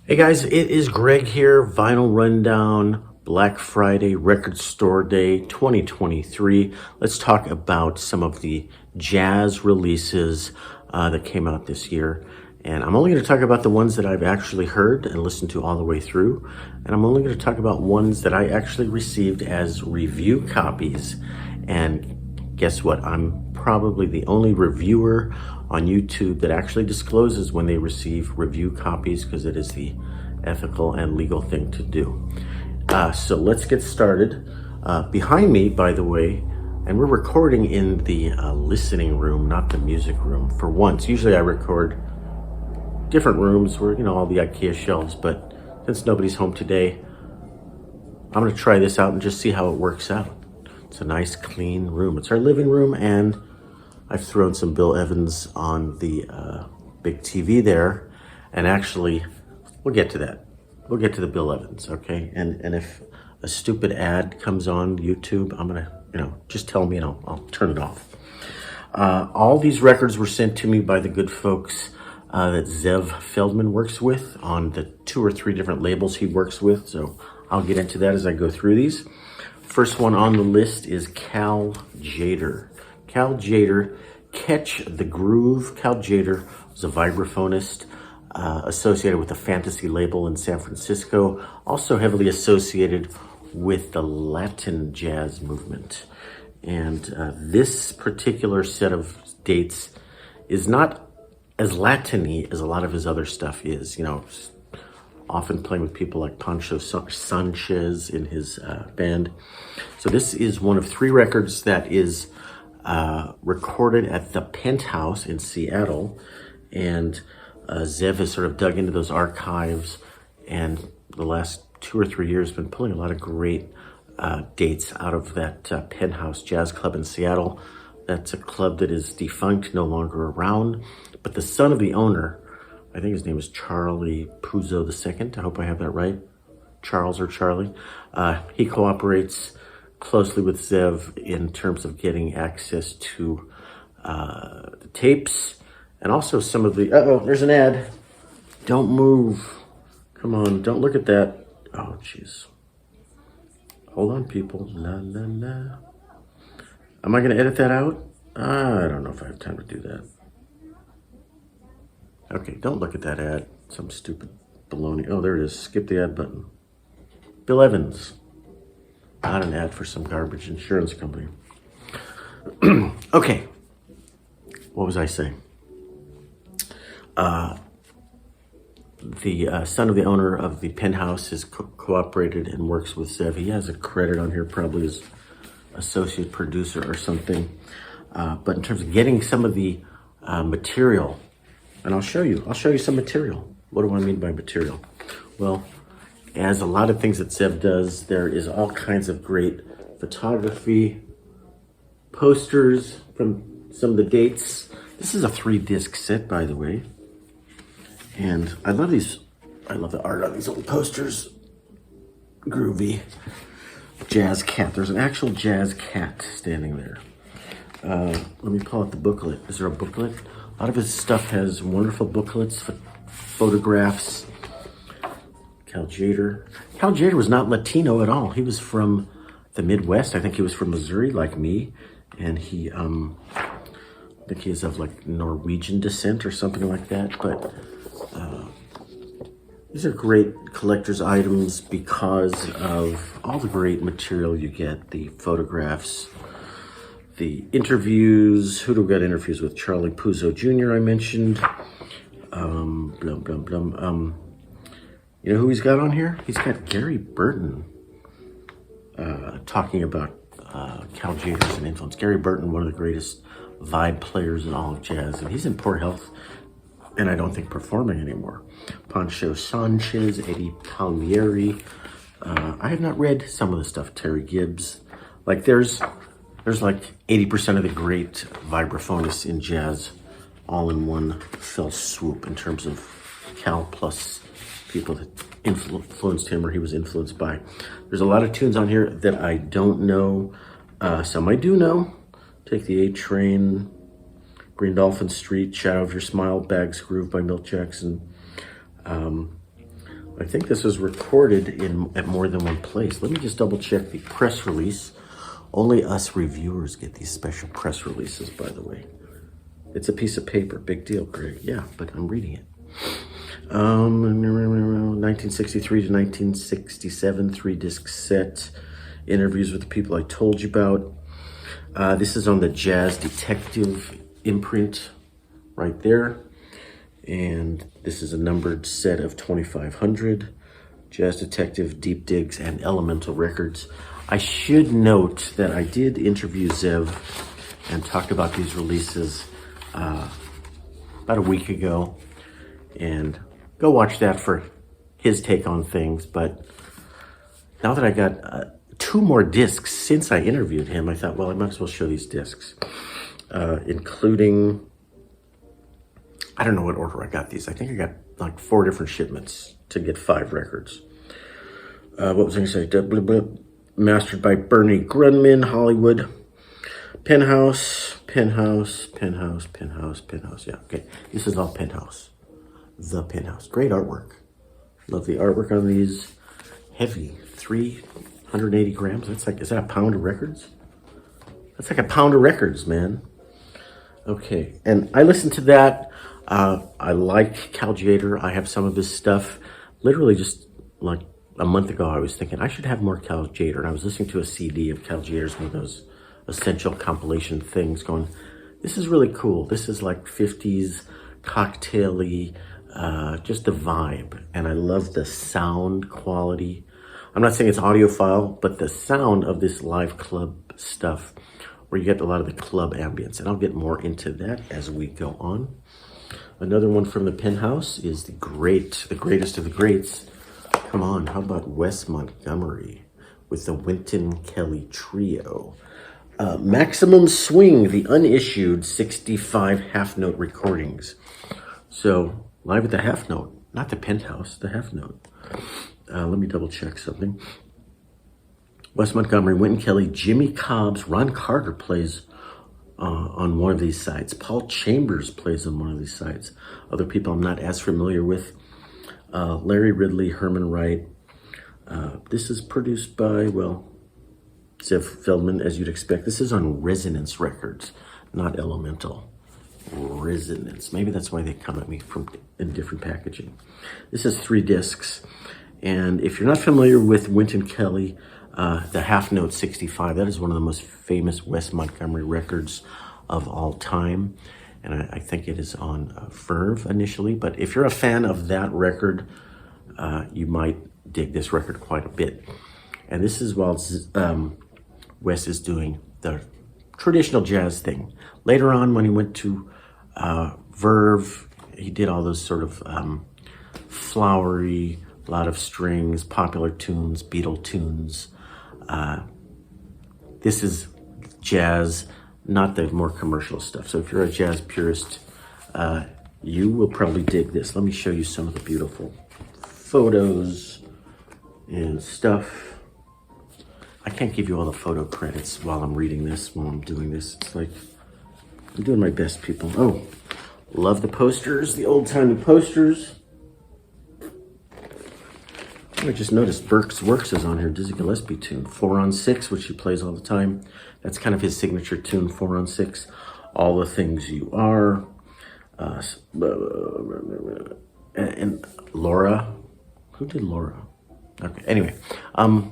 Hey guys, it is Greg here, Vinyl Rundown, Black Friday, Record Store Day 2023. Let's talk about some of the jazz releases that came out this year. And I'm only going to talk about the ones that I've actually heard and listened to all the way through. And I'm only going to talk about ones that I actually received as review copies. And guess what? I'm probably the only reviewer on YouTube that actually discloses when they receive review copies, because it is the ethical and legal thing to do. So let's get started. Behind me, by the way, and we're recording in the listening room, not the music room for once. Usually I record different rooms where, all the IKEA shelves, but since nobody's home today, I'm going to try this out and just see how it works out. It's a nice clean room. It's our living room, and I've thrown some Bill Evans on the big TV there, and actually, we'll get to that. We'll get to the Bill Evans, okay? And if a stupid ad comes on YouTube, I'm gonna, just tell me and I'll turn it off. All these records were sent to me by the good folks that Zev Feldman works with on the 2 or 3 different labels he works with, so I'll get into that as I go through these. First one on the list is Cal Tjader. Cal Tjader, Catch the Groove. Cal Tjader was a vibraphonist associated with the Fantasy label in San Francisco, also heavily associated with the Latin jazz movement. And this particular set of dates is not as Latin-y as a lot of his other stuff is, often playing with people like Pancho Sanchez in his band. So this is one of 3 records that is recorded at the Penthouse in Seattle, and Zev has sort of dug into those archives, and the last 2 or 3 years been pulling a lot of great dates out of that Penthouse Jazz Club in Seattle. That's a club that is defunct, no longer around, but the son of the owner, I think his name is Charlie Puzo II. I hope I have that right. Charles or Charlie. He cooperates closely with Zev in terms of getting access to the tapes, and also some of the, there's an ad. Don't move. Come on, don't look at that. Oh, jeez. Hold on, people. La, la, la. Am I going to edit that out? I don't know if I have time to do that. Okay, don't look at that ad. Some stupid baloney. Oh, there it is. Skip the ad button. Bill Evans. Not an ad for some garbage insurance company. Okay. What was I saying? The son of the owner of the Penthouse has cooperated and works with Zev. He has a credit on here, probably as associate producer or something. But in terms of getting some of the material, and I'll show you some material. What do I mean by material? Well, as a lot of things that Zev does, there is all kinds of great photography, posters from some of the dates. This is a 3-disc set, by the way. And I love these. I love the art on these old posters. Groovy. Jazz cat. There's an actual jazz cat standing there. Let me pull out the booklet. Is there a booklet? A lot of his stuff has wonderful booklets, photographs. Cal Tjader. Cal Tjader was not Latino at all. He was from the Midwest. I think he was from Missouri, like me. And he, I think he is of like Norwegian descent or something like that. But these are great collector's items because of all the great material you get. The photographs, the interviews. Who do we got interviews with? Charlie Puzo Jr. I mentioned. Blum, blum, blum. You know who he's got on here? He's got Gary Burton talking about Cal Tjader as an influence. Gary Burton, one of the greatest vibe players in all of jazz, and he's in poor health, and I don't think performing anymore. Pancho Sanchez, Eddie Palmieri. I have not read some of the stuff. Terry Gibbs. Like there's like 80% of the great vibraphonists in jazz all in one fell swoop in terms of Cal plus people that influenced him or he was influenced by. There's a lot of tunes on here that I don't know. Some I do know. Take the A Train, Green Dolphin Street, Shadow of Your Smile, Bags Groove by Milt Jackson. I think this was recorded at more than one place. Let me just double check the press release. Only us reviewers get these special press releases, by the way. It's a piece of paper. Big deal, Greg. Yeah, but I'm reading it. 1963 to 1967, 3-disc set. Interviews with the people I told you about. This is on the Jazz Detective imprint right there. And this is a numbered set of 2,500. Jazz Detective, Deep Digs, and Elemental Records. I should note that I did interview Zev and talked about these releases about a week ago. And go watch that for his take on things. But now that I got 2 more discs since I interviewed him, I thought, well, I might as well show these discs, including, I don't know what order I got these. I think I got like 4 different shipments to get 5 records. What was I going to say? Mastered by Bernie Grunman, Hollywood. Penthouse. Yeah, okay. This is all Penthouse. The Penthouse. Great artwork. Love the artwork on these. Heavy. 380 grams. That's like, is that a pound of records? That's like a pound of records, man. Okay, and I listened to that. I like Cal Tjader. I have some of his stuff. Literally just like a month ago, I was thinking I should have more Cal Tjader. And I was listening to a CD of Cal Tjader's, one of those essential compilation things, going, this is really cool. This is like 50s cocktail-y, just the vibe. And I love the sound quality. I'm not saying it's audiophile, but the sound of this live club stuff, where you get a lot of the club ambience. And I'll get more into that as we go on. Another one from the Penthouse is the greatest of the greats. Come on, how about Wes Montgomery with the Wynton Kelly Trio? Maximum Swing, the unissued 65 half-note recordings. So, live at the half note, not the Penthouse, the half note. Let me double check something. Wes Montgomery, Wynton Kelly, Jimmy Cobbs, Ron Carter plays on one of these sides. Paul Chambers plays on one of these sides. Other people I'm not as familiar with. Larry Ridley, Herman Wright. This is produced by, well, Zev Feldman, as you'd expect. This is on Resonance Records, not Elemental. Resonance. Maybe that's why they come at me in different packaging. This is 3 discs. And if you're not familiar with Wynton Kelly, the Half Note 65, that is one of the most famous Wes Montgomery records of all time. And I think it is on Verve initially. But if you're a fan of that record, you might dig this record quite a bit. And this is while Wes is doing the traditional jazz thing. Later on, when he went to Verve, he did all those sort of flowery, a lot of strings, popular tunes, Beatle tunes. This is jazz, not the more commercial stuff. So if you're a jazz purist, you will probably dig this. Let me show you some of the beautiful photos and stuff. I can't give you all the photo credits while I'm reading this, while I'm doing this. It's like, I'm doing my best, people. Oh, love the posters, the old-timey posters. I just noticed Burke's Works is on here, Dizzy Gillespie tune, 4 on 6, which he plays all the time. That's kind of his signature tune, 4 on 6. All the Things You Are. And Laura. Who did Laura? Okay, anyway. Let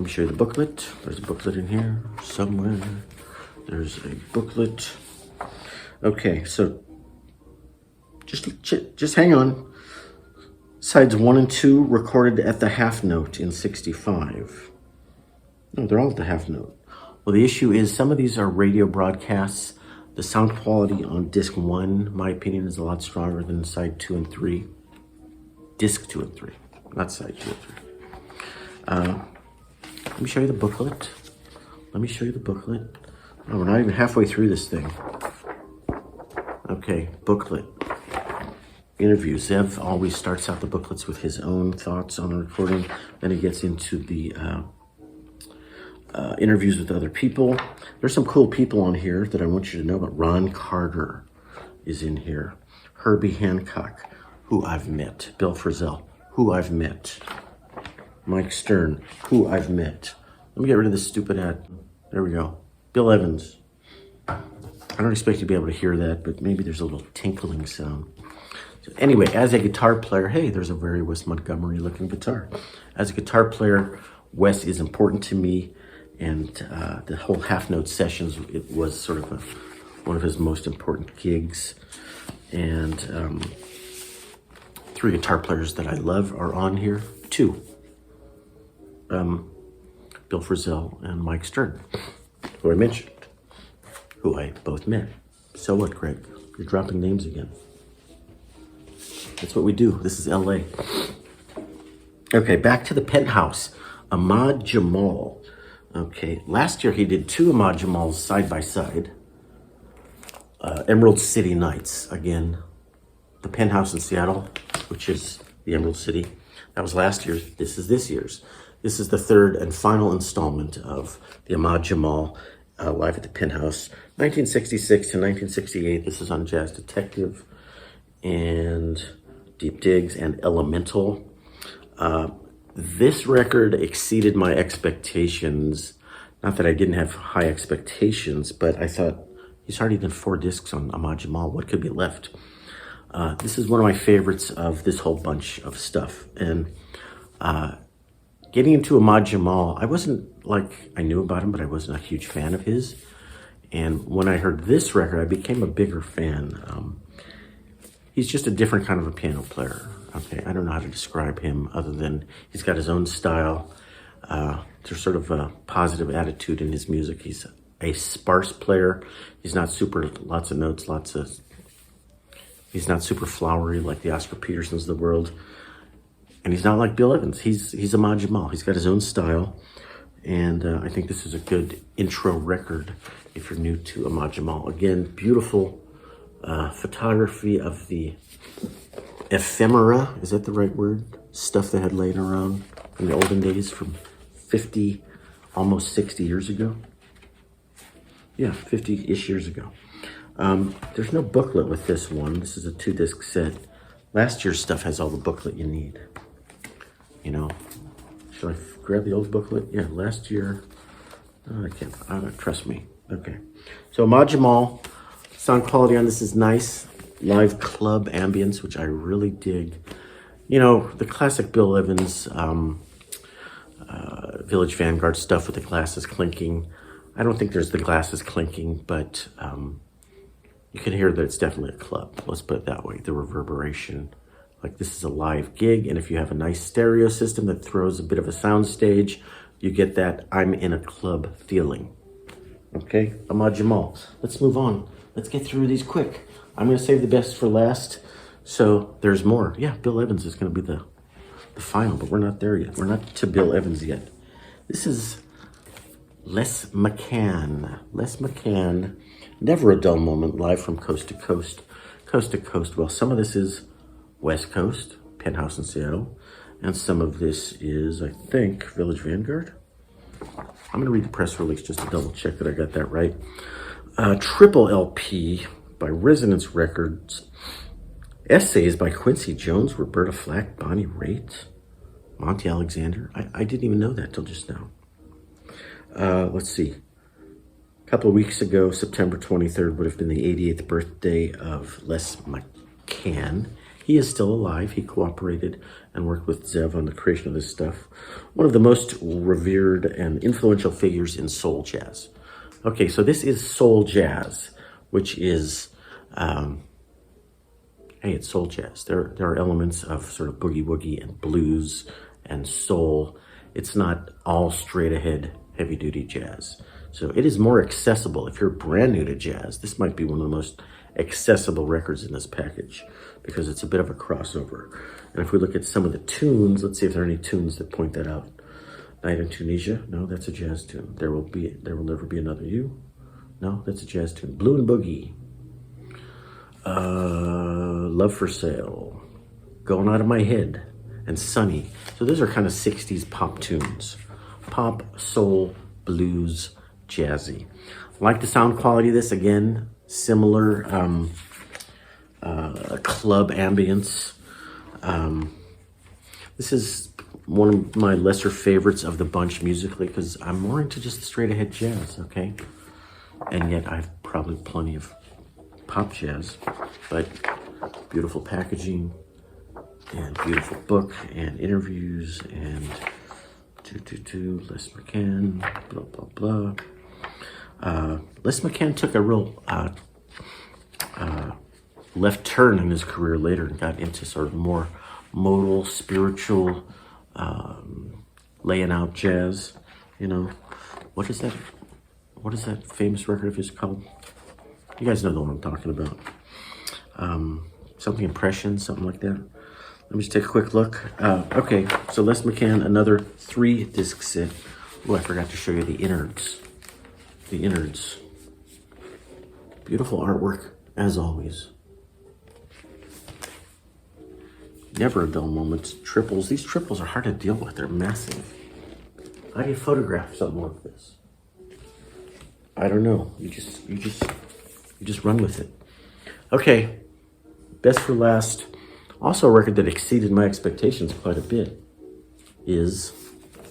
me show you the booklet. There's a booklet in here somewhere. There's a booklet. Okay, so just hang on. Sides 1 and 2 recorded at the half note in 65. No, they're all at the half note. Well, the issue is some of these are radio broadcasts. The sound quality on disc 1, in my opinion, is a lot stronger than side 2 and 3. Disc 2 and 3, not side 2 and 3. Let me show you the booklet. Oh, we're not even halfway through this thing. Okay, booklet. Interview. Zev always starts out the booklets with his own thoughts on the recording. Then he gets into the interviews with other people. There's some cool people on here that I want you to know about. Ron Carter is in here. Herbie Hancock, who I've met. Bill Frisell, who I've met. Mike Stern, who I've met. Let me get rid of this stupid ad. There we go. Bill Evans. I don't expect you to be able to hear that, but maybe there's a little tinkling sound. So anyway, as a guitar player, hey, there's a very Wes Montgomery looking guitar. As a guitar player, Wes is important to me, and the whole half note sessions, it was sort of one of his most important gigs. And 3 guitar players that I love are on here. 2. Bill Frisell and Mike Stern, who I mentioned, who I both met. So what, Greg? You're dropping names again. That's what we do. This is LA. Okay, back to the Penthouse. Ahmad Jamal. Okay, last year he did 2 Ahmad Jamals side by side. Emerald City Nights, again. The Penthouse in Seattle, which is the Emerald City. That was last year's. This is this year's. This is the 3rd and final installment of the Ahmad Jamal live at the Penthouse. 1966 to 1968. This is on Jazz Detective and Deep Digs and Elemental. This record exceeded my expectations. Not that I didn't have high expectations, but I thought, he's already done 4 discs on Ahmad Jamal. What could be left? This is one of my favorites of this whole bunch of stuff. And getting into Ahmad Jamal, I wasn't like, I knew about him, but I wasn't a huge fan of his. And when I heard this record, I became a bigger fan. He's just a different kind of a piano player. Okay, I don't know how to describe him other than he's got his own style. There's sort of a positive attitude in his music. He's a sparse player. He's not super, lots of notes, he's not super flowery like the Oscar Petersons of the world. And he's not like Bill Evans. He's Ahmad Jamal. He's got his own style. And I think this is a good intro record if you're new to Ahmad Jamal. Again, beautiful photography of the ephemera. Is that the right word? Stuff they had laying around from the olden days from 50, almost 60 years ago. Yeah, 50-ish years ago. There's no booklet with this one. This is a 2-disc set. Last year's stuff has all the booklet you need. You know, should I grab the old booklet? Yeah, last year. Oh, I can't. Trust me. Okay. So Ahmad Jamal, sound quality on this is nice. Live club ambience, which I really dig. You know, the classic Bill Evans, Village Vanguard stuff with the glasses clinking. I don't think there's the glasses clinking, but you can hear that it's definitely a club. Let's put it that way. The reverberation. Like this is a live gig, and if you have a nice stereo system that throws a bit of a sound stage, you get that I'm in a club feeling. Okay, Ahmad Jamal. Let's move on. Let's get through these quick. I'm going to save the best for last, so there's more. Yeah, Bill Evans is going to be the final, but we're not there yet. We're not to Bill Evans yet. This is Les McCann. Les McCann, never a dull moment, live from coast to coast. Coast to coast. Well, some of this is West Coast, Penthouse in Seattle, and some of this is, I think, Village Vanguard. I'm going to read the press release just to double check that I got that right. Triple LP by Resonance Records. Essays by Quincy Jones, Roberta Flack, Bonnie Raitt, Monty Alexander. I didn't even know that till just now. Let's see. A couple of weeks ago, September 23rd, would have been the 88th birthday of Les McCann. He is still alive. He cooperated and worked with Zev on the creation of this stuff. One of the most revered and influential figures in soul jazz. Okay, so this is soul jazz, which is, hey, it's soul jazz. There are elements of sort of boogie woogie and blues and soul. It's not all straight ahead heavy duty jazz. So it is more accessible. If you're brand new to jazz, this might be one of the most accessible records in this package because it's a bit of a crossover. And if we look at some of the tunes, let's see if there are any tunes that point that out. Night in Tunisia, no, that's a jazz tune. There Will Never Be Another You, no, that's a jazz tune. Blue and Boogie, Love for Sale, Going Out of My Head, and Sunny. So those are kind of 60s pop tunes. Pop, soul, blues, jazzy. Like the sound quality of this, again, similar club ambience. This is one of my lesser favorites of the bunch musically because I'm more into just straight ahead jazz, okay? And yet I've probably plenty of pop jazz, but beautiful packaging and beautiful book and interviews and Les McCann, blah, blah, blah. Les McCann took a real left turn in his career later and got into sort of more modal, spiritual, laying out jazz. You know, what is that famous record of his called? You guys know the one I'm talking about. Something Impression, something like that. Let me just take a quick look. Okay, so Les McCann, another 3-disc set. Oh, I forgot to show you the innards. The innards. Beautiful artwork, as always. Never a dull moment. Triples. These triples are hard to deal with. They're massive. How do you photograph something like this? I don't know. You just run with it. Okay. Best for last. Also a record that exceeded my expectations quite a bit is,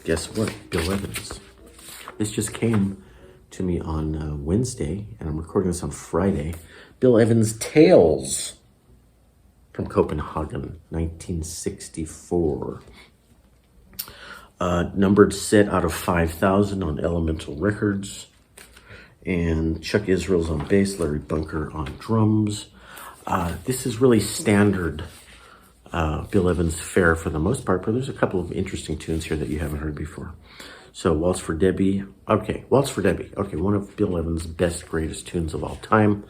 guess what? Bill Evans. This just came to me on Wednesday, and I'm recording this on Friday. Bill Evans' Tales from Copenhagen, 1964. Numbered set out of 5,000 on Elemental Records. And Chuck Israels on bass, Larry Bunker on drums. This is really standard Bill Evans fare for the most part, but there's a couple of interesting tunes here that you haven't heard before. So Waltz for Debbie. Okay, Waltz for Debbie. Okay, one of Bill Evans' best, greatest tunes of all time.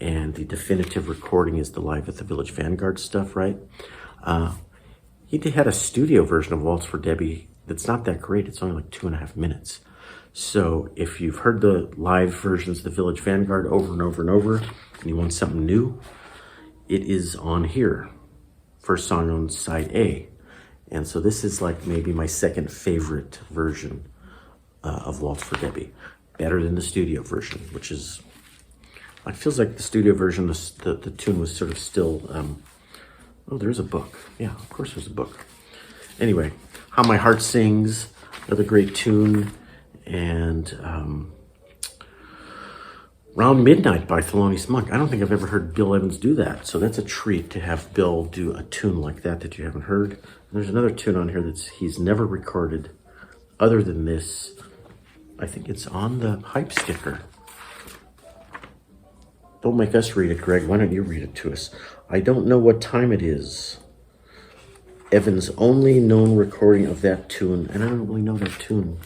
And the definitive recording is the Live at the Village Vanguard stuff, right? He had a studio version of Waltz for Debbie that's not that great. It's only like 2.5 minutes. So if you've heard the live versions of the Village Vanguard over and over and over, and you want something new, it is on here. First song on side A. And so this is like maybe my second favorite version of Waltz for Debbie. Better than the studio version, which is, it feels like the studio version, the tune was sort of still, oh, there's a book. Yeah, of course there's a book. Anyway, How My Heart Sings, another great tune. And Round Midnight by Thelonious Monk. I don't think I've ever heard Bill Evans do that. So that's a treat to have Bill do a tune like that you haven't heard. And there's another tune on here he's never recorded other than this. I think it's on the hype sticker. Don't make us read it, Greg. Why don't you read it to us? I don't know what time it is. Evans' only known recording of that tune. And I don't really know that tune,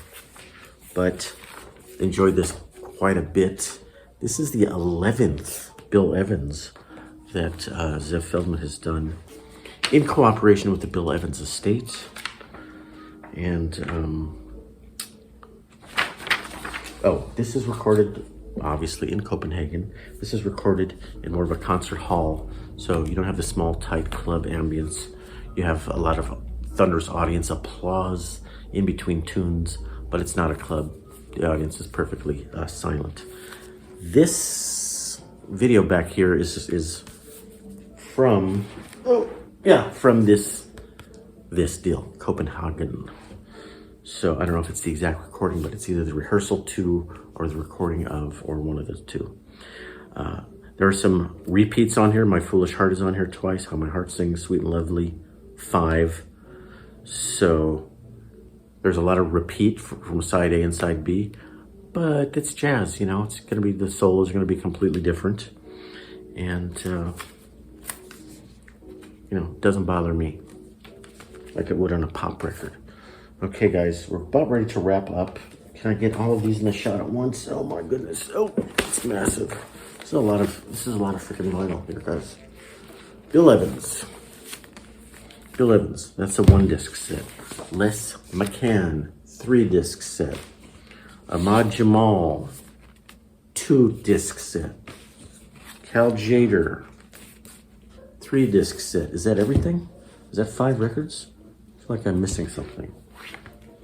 but enjoyed this quite a bit. This is the 11th Bill Evans that Zev Feldman has done in cooperation with the Bill Evans Estate. And, oh, this is recorded, obviously, in Copenhagen. This is recorded in more of a concert hall, so you don't have the small, tight club ambience. You have a lot of thunderous audience applause in between tunes, but it's not a club. The audience is perfectly silent. This video back here is from, from this deal, Copenhagen. So I don't know if it's the exact recording, but it's either the rehearsal to or the recording of, or one of the two. There are some repeats on here. My Foolish Heart is on here twice. How My Heart Sings, Sweet and Lovely, 5. So there's a lot of repeat from side A and side B, but it's jazz, you know. It's going to be, the solos are going to be completely different. And, you know, it doesn't bother me like it would on a pop record. Okay, guys, we're about ready to wrap up. Can I get all of these in a shot at once? Oh my goodness. Oh, it's massive. This is a lot of freaking vinyl here, guys. Bill Evans. Bill Evans, that's a 1-disc set. Les McCann, 3-disc set. Ahmad Jamal, 2-disc set. Cal Tjader, 3-disc set. Is that everything? Is that 5 records? I feel like I'm missing something.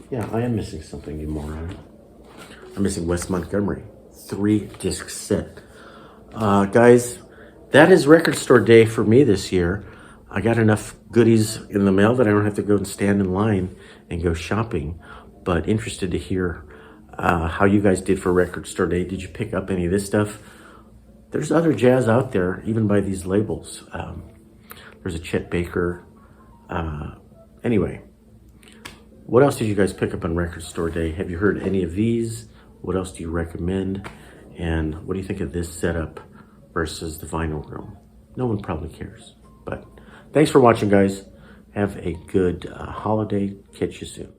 Yeah, I am missing something, you moron. I'm missing Wes Montgomery, 3-disc set. Guys, that is Record Store Day for me this year. I got enough goodies in the mail that I don't have to go and stand in line and go shopping. But interested to hear how you guys did for Record Store Day. Did you pick up any of this stuff? There's other jazz out there, even by these labels. There's a Chet Baker. Anyway, what else did you guys pick up on Record Store Day? Have you heard any of these? What else do you recommend? And what do you think of this setup versus the vinyl room? No one probably cares. But thanks for watching, guys. Have a good holiday. Catch you soon.